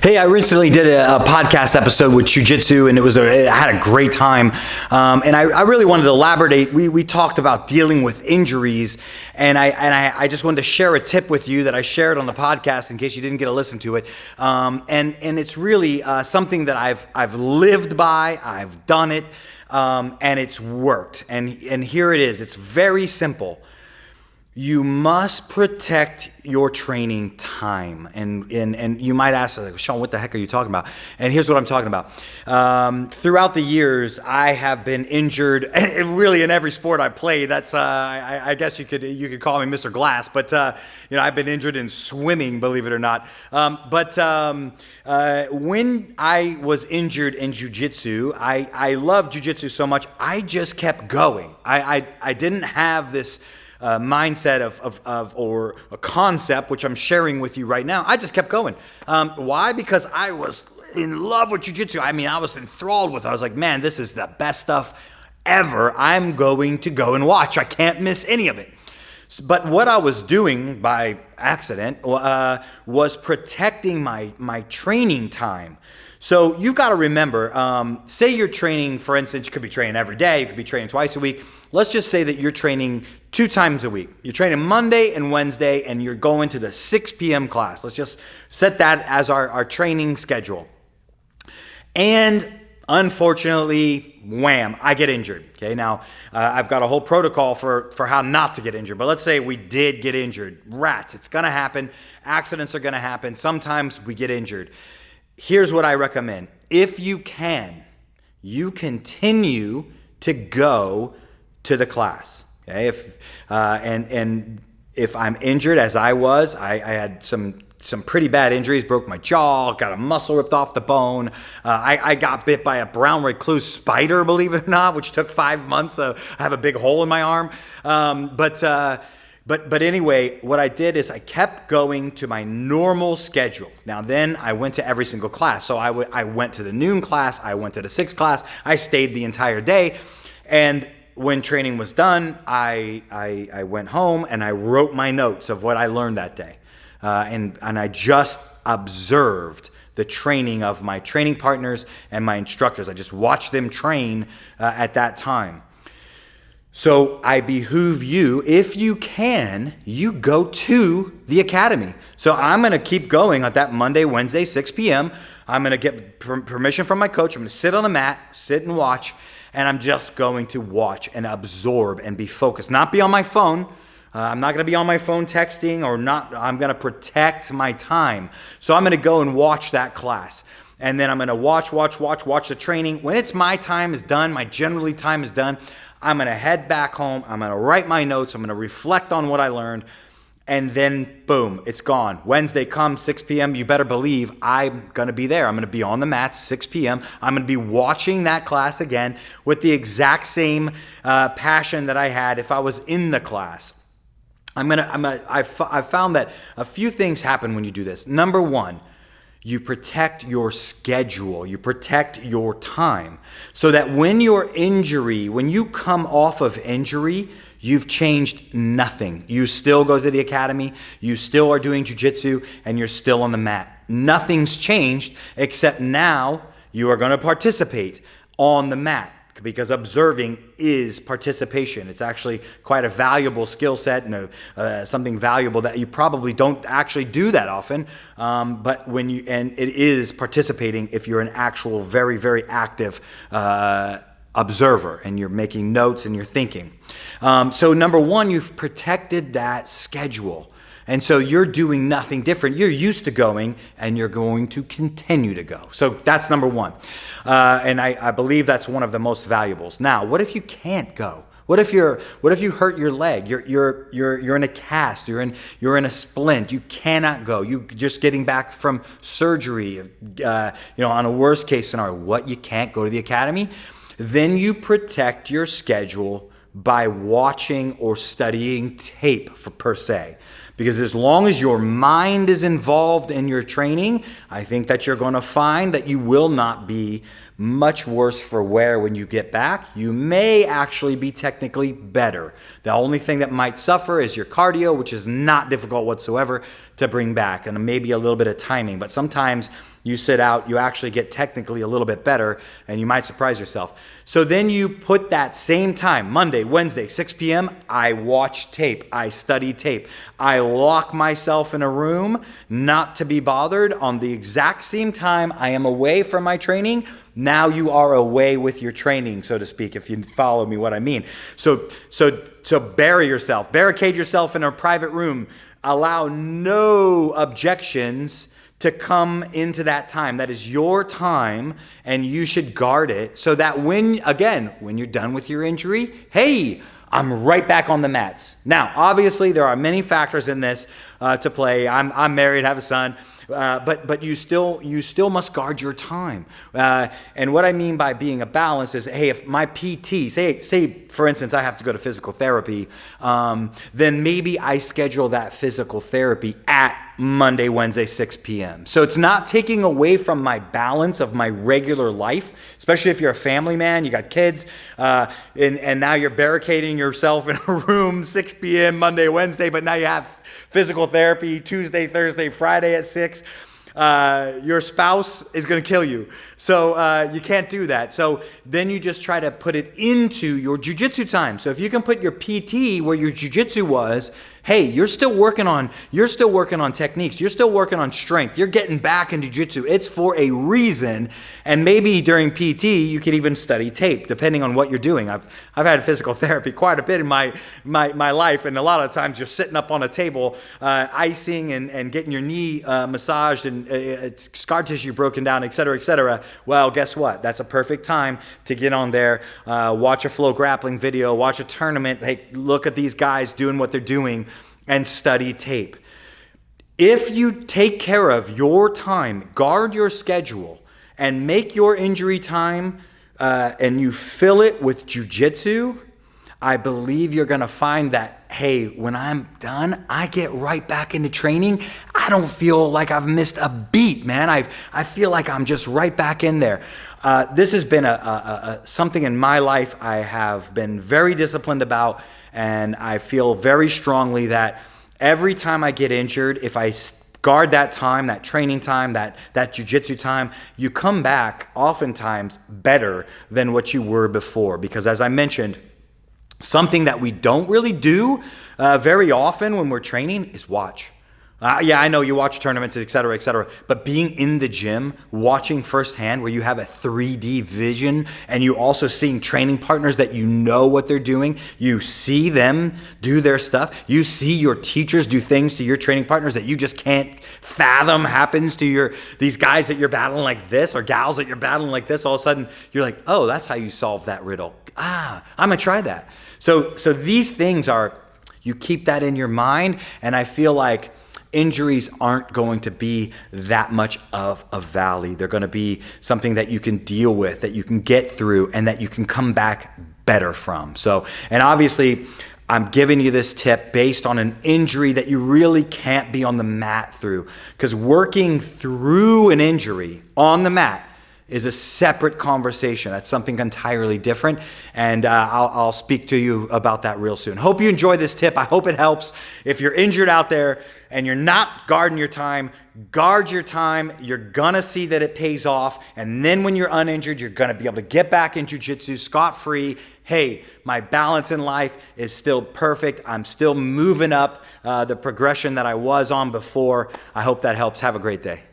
Hey, I recently did a podcast episode with Jiu-Jitsu, and I had a great time. And I really wanted to elaborate. We talked about dealing with injuries, and I just wanted to share a tip with you that I shared on the podcast in case you didn't get to listen to it. And it's really something that I've lived by. I've done it, and it's worked. And here it is. It's very simple. You must protect your training time. And you might ask, like, Shawn, what the heck are you talking about? And here's what I'm talking about. Throughout the years, I have been injured, really in every sport I played. That's I guess you could call me Mr. Glass, but I've been injured in swimming, believe it or not. But when I was injured in jiu-jitsu, I loved jiu-jitsu so much, I just kept going. I didn't have this mindset or a concept, which I'm sharing with you right now. I just kept going. Why? Because I was in love with jiu-jitsu. I mean, I was enthralled with it. I was like, man, this is the best stuff ever. I'm going to go and watch. I can't miss any of it. But what I was doing by accident was protecting my training time. So you've got to remember, say you're training, for instance, you could be training every day, you could be training twice a week. Let's just say that you're training 2 times a week. You're training Monday and Wednesday, and you're going to the 6 p.m. class. Let's just set that as our training schedule. And unfortunately, wham, I get injured. Okay, now I've got a whole protocol for how not to get injured. But let's say we did get injured. Rats, it's going to happen. Accidents are going to happen. Sometimes we get injured. Here's what I recommend. If you can, you continue to go to the class. Okay, if I'm injured, as I was, I had some pretty bad injuries. Broke my jaw, got a muscle ripped off the bone. I got bit by a brown recluse spider, believe it or not, which took 5 months. I have a big hole in my arm. But anyway, what I did is I kept going to my normal schedule. Now then, I went to every single class. So I went to the noon class, I went to the 6 class, I stayed the entire day, and when training was done, I went home and I wrote my notes of what I learned that day. And I just observed the training of my training partners and my instructors. I just watched them train at that time. So I behoove you, if you can, you go to the academy. So I'm going to keep going on that Monday, Wednesday, 6 p.m. I'm going to get permission from my coach. I'm going to sit on the mat, sit and watch. And I'm just going to watch and absorb and be focused. Not be on my phone. I'm not going to be on my phone texting or not. I'm going to protect my time. So I'm going to go and watch that class. And then I'm going to watch the training. When it's my time is done, my generally time is done, I'm going to head back home. I'm going to write my notes. I'm going to reflect on what I learned. And then, boom, it's gone. Wednesday comes, 6 p.m. You better believe I'm going to be there. I'm going to be on the mats, 6 p.m. I'm going to be watching that class again with the exact same passion that I had if I was in the class. I've found that a few things happen when you do this. Number one, you protect your schedule. You protect your time so that when you come off of injury, you've changed nothing. You still go to the academy, you still are doing jiu-jitsu, and you're still on the mat. Nothing's changed except now you are going to participate on the mat because observing is participation. It's actually quite a valuable skill set and something valuable that you probably don't actually do that often. But it is participating if you're an actual very, very active observer and you're making notes and you're thinking. So number one, you've protected that schedule. And so you're doing nothing different. You're used to going and you're going to continue to go. So that's number one. And I believe that's one of the most valuables. Now, what if you can't go? What if you hurt your leg? You're in a cast. You're in a splint. You cannot go. You just getting back from surgery. On a worst case scenario, what, you can't go to the academy? Then you protect your schedule by watching or studying tape per se. Because as long as your mind is involved in your training, I think that you're going to find that you will not be much worse for wear when you get back. You may actually be technically better. The only thing that might suffer is your cardio, which is not difficult whatsoever to bring back, and maybe a little bit of timing. But sometimes you sit out, you actually get technically a little bit better, and you might surprise yourself. So then you put that same time, Monday, Wednesday, 6 p.m., I watch tape, I study tape. I lock myself in a room not to be bothered on the exact same time I am away from my training. Now you are away with your training, so to speak, if you follow me what I mean. So barricade yourself in a private room, allow no objections to come into that time. That is your time, and you should guard it so that when you're done with your injury, hey, I'm right back on the mats. Now, obviously, there are many factors in this to play. I'm married, have a son. But you still must guard your time. And what I mean by being a balance is, hey, if my PT, say for instance, I have to go to physical therapy, then maybe I schedule that physical therapy at Monday, Wednesday, 6 p.m. So it's not taking away from my balance of my regular life, especially if you're a family man, you got kids, and now you're barricading yourself in a room 6 p.m. Monday, Wednesday, but now you have physical therapy Tuesday, Thursday, Friday at 6. Your spouse is going to kill you. So you can't do that. So then you just try to put it into your jiu-jitsu time. So if you can put your PT where your jiu-jitsu was, hey, you're still working on techniques. You're still working on strength. You're getting back in jiu-jitsu. It's for a reason. And maybe during PT, you could even study tape, depending on what you're doing. I've had physical therapy quite a bit in my life, and a lot of times you're sitting up on a table, icing and getting your knee massaged and scar tissue broken down, et cetera, et cetera. Well, guess what? That's a perfect time to get on there, watch a flow grappling video, watch a tournament, hey, look at these guys doing what they're doing, and study tape. If you take care of your time, guard your schedule, and make your injury time, and you fill it with jiu-jitsu, I believe you're going to find that, hey, when I'm done, I get right back into training. I don't feel like I've missed a beat, man. I feel like I'm just right back in there. This has been something in my life I have been very disciplined about, and I feel very strongly that every time I get injured, if I guard that time, that training time, that jiu-jitsu time, you come back oftentimes better than what you were before. Because as I mentioned, something that we don't really do very often when we're training is watch. Yeah, I know you watch tournaments, et cetera, but being in the gym, watching firsthand where you have a 3D vision and you also seeing training partners that you know what they're doing, you see them do their stuff, you see your teachers do things to your training partners that you just can't fathom happens to these guys that you're battling like this or gals that you're battling like this, all of a sudden you're like, oh, that's how you solve that riddle. I'm gonna try that. So these things you keep that in your mind, and I feel like injuries aren't going to be that much of a valley. They're going to be something that you can deal with, that you can get through, and that you can come back better from. So, and obviously, I'm giving you this tip based on an injury that you really can't be on the mat through, because working through an injury on the mat is a separate conversation. That's something entirely different, and I'll speak to you about that real soon. Hope you enjoy this tip. I hope it helps. If you're injured out there and you're not guarding your time, guard your time. You're gonna see that it pays off, and then when you're uninjured, you're gonna be able to get back in jiu-jitsu scot-free. Hey, my balance in life is still perfect. I'm still moving up the progression that I was on before. I hope that helps. Have a great day.